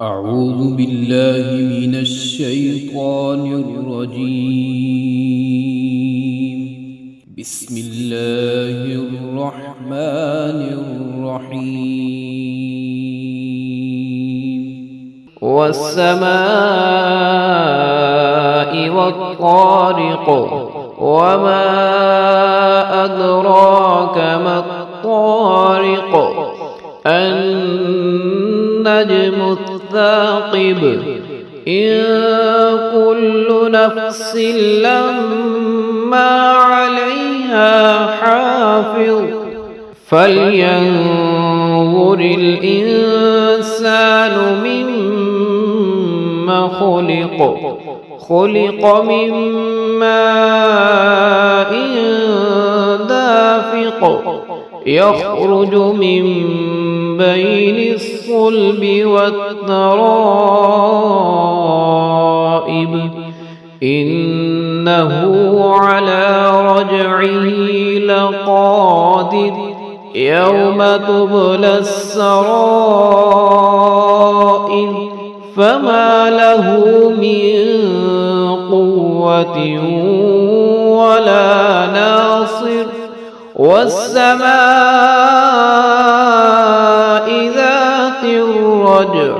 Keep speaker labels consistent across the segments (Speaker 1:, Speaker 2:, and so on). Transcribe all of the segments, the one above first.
Speaker 1: أعوذ بالله من الشيطان الرجيم. بسم الله الرحمن الرحيم.
Speaker 2: والسماء والطارق وما أدراك ما الطارق النجم الثاقب إن كل نفس لما عليها حافظ فلينظر الإنسان مما خلق من ماء دافق يخرج من بين الصلب والترائب إنه على رجعه لقادر يوم تبلى السرائر فما له من قوة ولا ناصر والسماء ذات الرجع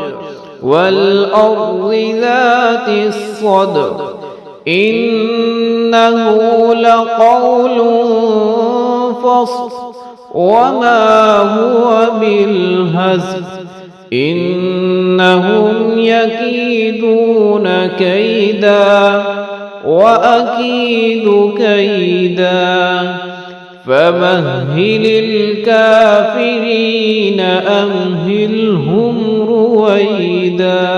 Speaker 2: والأرض ذات الصدع إنه لقول فصل وما هو بالهزل إنهم يكيدون كيدا وأكيد كيدا فمهل الكافرين أمهلهم رويدا.